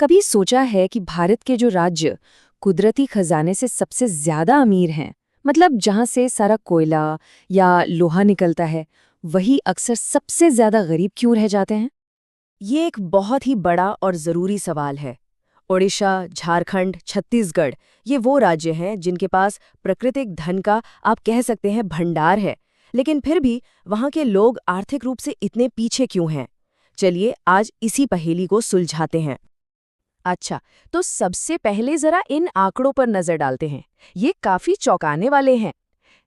कभी सोचा है कि भारत के जो राज्य कुदरती खजाने से सबसे ज्यादा अमीर हैं, मतलब जहां से सारा कोयला या लोहा निकलता है, वही अक्सर सबसे ज्यादा गरीब क्यों रह जाते हैं? ये एक बहुत ही बड़ा और ज़रूरी सवाल है। ओडिशा, झारखंड, छत्तीसगढ़ ये वो राज्य हैं जिनके पास प्राकृतिक धन का आप कह सकते हैं भंडार है, लेकिन फिर भी वहाँ के लोग आर्थिक रूप से इतने पीछे क्यों हैं? चलिए आज इसी पहेली को सुलझाते हैं। अच्छा, तो सबसे पहले जरा इन आंकड़ों पर नजर डालते हैं। ये काफी चौंकाने वाले हैं।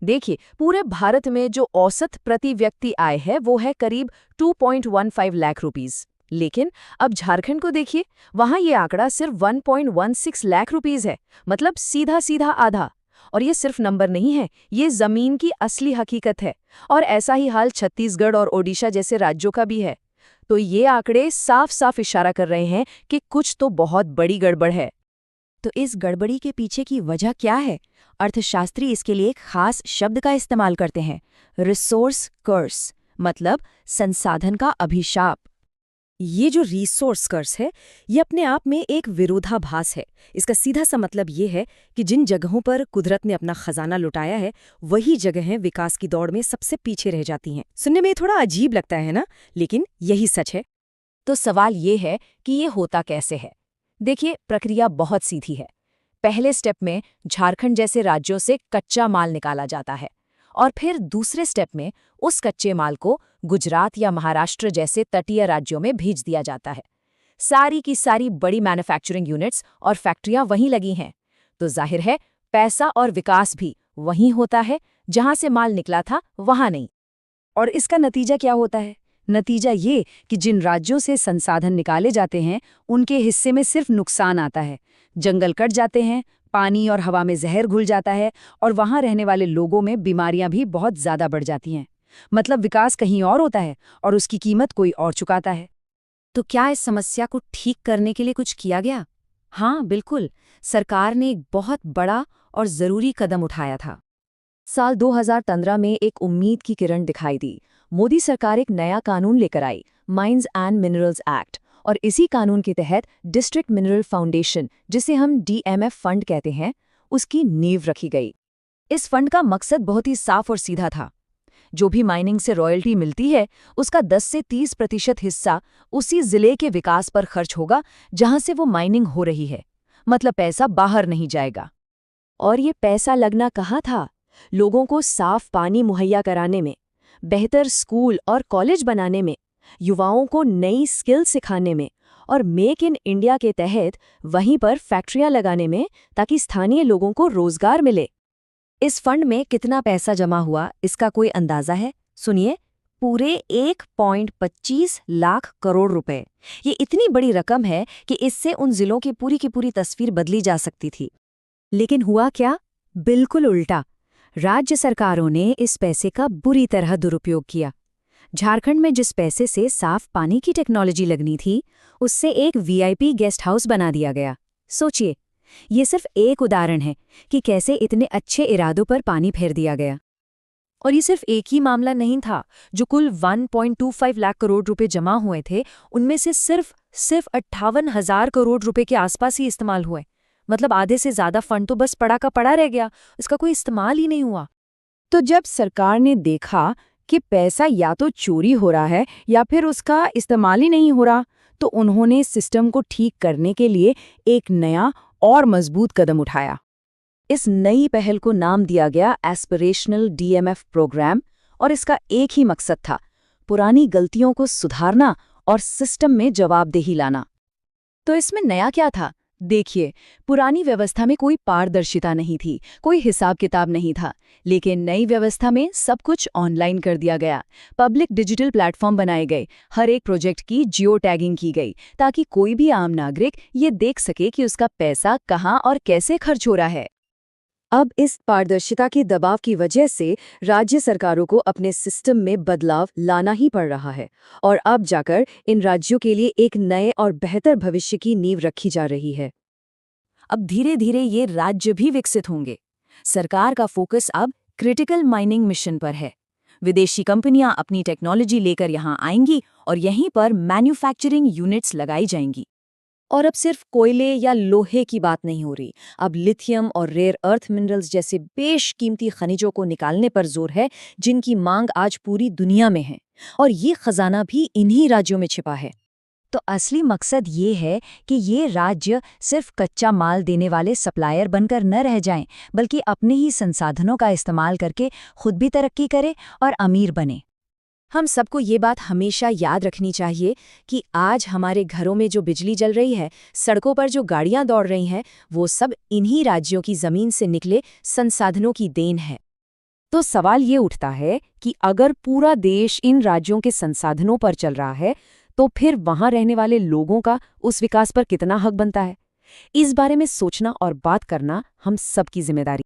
देखिए, पूरे भारत में जो औसत प्रति व्यक्ति आय है वो है करीब 2.15 लाख रुपीस। लेकिन अब झारखंड को देखिए, वहां ये आंकड़ा सिर्फ 1.16 लाख रुपीस है, मतलब सीधा सीधा आधा। और ये सिर्फ नंबर नहीं है, ये जमीन की असली हकीकत है। और ऐसा ही हाल छत्तीसगढ़ और ओडिशा जैसे राज्यों का भी है। तो ये आंकड़े साफ साफ इशारा कर रहे हैं कि कुछ तो बहुत बड़ी गड़बड़ है। तो इस गड़बड़ी के पीछे की वजह क्या है? अर्थशास्त्री इसके लिए एक खास शब्द का इस्तेमाल करते हैं, रिसोर्स कर्स, मतलब संसाधन का अभिशाप। ये जो रिसोर्स कर्स है, ये अपने आप में एक विरोधाभास है। इसका सीधा सा मतलब ये है कि जिन जगहों पर कुदरत ने अपना खजाना लुटाया है, वही जगहें विकास की दौड़ में सबसे पीछे रह जाती हैं। सुनने में थोड़ा अजीब लगता है ना, लेकिन यही सच है। तो सवाल ये है कि ये होता कैसे है। देखिए, प्रक्रिया बहुत सीधी है। पहले स्टेप में झारखंड जैसे राज्यों से कच्चा माल निकाला जाता है, और फिर दूसरे स्टेप में उस कच्चे माल को गुजरात या महाराष्ट्र जैसे तटीय राज्यों में भेज दिया जाता है। सारी की सारी बड़ी मैन्युफैक्चरिंग यूनिट्स और फैक्ट्रियां वहीं लगी हैं। तो जाहिर है, पैसा और विकास भी वहीं होता है, जहां से माल निकला था वहां नहीं। और इसका नतीजा क्या होता है? नतीजा ये कि जिन राज्यों से संसाधन निकाले जाते हैं, उनके हिस्से में सिर्फ नुकसान आता है। जंगल कट जाते हैं, पानी और हवा में जहर घुल जाता है, और वहां रहने वाले लोगों में बीमारियां भी बहुत ज्यादा बढ़ जाती हैं। मतलब विकास कहीं और होता है और उसकी कीमत कोई और चुकाता है। तो क्या इस समस्या को ठीक करने के लिए कुछ किया गया? हाँ, बिल्कुल। सरकार ने एक बहुत बड़ा और जरूरी कदम उठाया था। साल 2015 में एक उम्मीद की किरण दिखाई दी। मोदी सरकार एक नया कानून लेकर आई, माइंस एंड मिनरल्स एक्ट। और इसी कानून के तहत डिस्ट्रिक्ट मिनरल फाउंडेशन, जिसे हम डीएमएफ फंड कहते हैं, उसकी नींव रखी गई। इस फंड का मकसद बहुत ही साफ और सीधा था। जो भी माइनिंग से रॉयल्टी मिलती है, उसका 10 से 30% हिस्सा उसी जिले के विकास पर खर्च होगा जहां से वो माइनिंग हो रही है। मतलब पैसा बाहर नहीं जाएगा। और ये पैसा लगना कहाँ था? लोगों को साफ पानी मुहैया कराने में, बेहतर स्कूल और कॉलेज बनाने में, युवाओं को नई स्किल सिखाने में, और मेक इन इंडिया के तहत वहीं पर फैक्ट्रियां लगाने में, ताकि स्थानीय लोगों को रोजगार मिले। इस फंड में कितना पैसा जमा हुआ, इसका कोई अंदाजा है? सुनिए, पूरे 1.25 लाख करोड़ रुपए। ये इतनी बड़ी रकम है कि इससे उन जिलों की पूरी तस्वीर बदली जा सकती थी। लेकिन हुआ क्या? बिल्कुल उल्टा। राज्य सरकारों ने इस पैसे का बुरी तरह दुरुपयोग किया। झारखंड में जिस पैसे से साफ पानी की टेक्नोलॉजी लगनी थी, उससे एक वीआईपी गेस्ट हाउस बना दिया गया। सोचिए, ये सिर्फ एक उदाहरण है कि कैसे इतने अच्छे इरादों पर पानी फेर दिया गया। और ये सिर्फ एक ही मामला नहीं था। जो कुल 1.25 लाख करोड़ रुपए जमा हुए थे, उनमें से सिर्फ 58,000 करोड़ रुपए के आसपास ही इस्तेमाल हुए। मतलब आधे से ज्यादा फंड तो बस पड़ा का पड़ा रह गया, इसका कोई इस्तेमाल ही नहीं हुआ। तो जब सरकार ने देखा कि पैसा या तो चोरी हो रहा है या फिर उसका इस्तेमाल ही नहीं हो रहा, तो उन्होंने सिस्टम को ठीक करने के लिए एक नया और मजबूत कदम उठाया। इस नई पहल को नाम दिया गया एस्पिरेशनल डीएमएफ प्रोग्राम, और इसका एक ही मकसद था, पुरानी गलतियों को सुधारना और सिस्टम में जवाबदेही लाना। तो इसमें नया क्या था? देखिए, पुरानी व्यवस्था में कोई पारदर्शिता नहीं थी, कोई हिसाब किताब नहीं था। लेकिन नई व्यवस्था में सब कुछ ऑनलाइन कर दिया गया। पब्लिक डिजिटल प्लेटफॉर्म बनाए गए, हर एक प्रोजेक्ट की जियो टैगिंग की गई, ताकि कोई भी आम नागरिक ये देख सके कि उसका पैसा कहाँ और कैसे खर्च हो रहा है। अब इस पारदर्शिता के दबाव की वजह से राज्य सरकारों को अपने सिस्टम में बदलाव लाना ही पड़ रहा है, और अब जाकर इन राज्यों के लिए एक नए और बेहतर भविष्य की नींव रखी जा रही है। अब धीरे धीरे ये राज्य भी विकसित होंगे। सरकार का फोकस अब क्रिटिकल माइनिंग मिशन पर है। विदेशी कंपनियां अपनी टेक्नोलॉजी लेकर यहां आएंगी और यहीं पर मैन्युफैक्चरिंग यूनिट्स लगाई जाएंगी। और अब सिर्फ कोयले या लोहे की बात नहीं हो रही, अब लिथियम और रेयर अर्थ मिनरल्स जैसे बेशकीमती खनिजों को निकालने पर जोर है, जिनकी मांग आज पूरी दुनिया में है। और ये खजाना भी इन्हीं राज्यों में छिपा है। तो असली मकसद ये है कि ये राज्य सिर्फ कच्चा माल देने वाले सप्लायर बनकर न रह जाएं, बल्कि अपने ही संसाधनों का इस्तेमाल करके खुद भी तरक्की करें और अमीर बने। हम सबको ये बात हमेशा याद रखनी चाहिए कि आज हमारे घरों में जो बिजली जल रही है, सड़कों पर जो गाड़ियां दौड़ रही हैं, वो सब इन्हीं राज्यों की जमीन से निकले संसाधनों की देन है। तो सवाल ये उठता है कि अगर पूरा देश इन राज्यों के संसाधनों पर चल रहा है, तो फिर वहां रहने वाले लोगों का उस विकास पर कितना हक बनता है? इस बारे में सोचना और बात करना हम सबकी जिम्मेदारी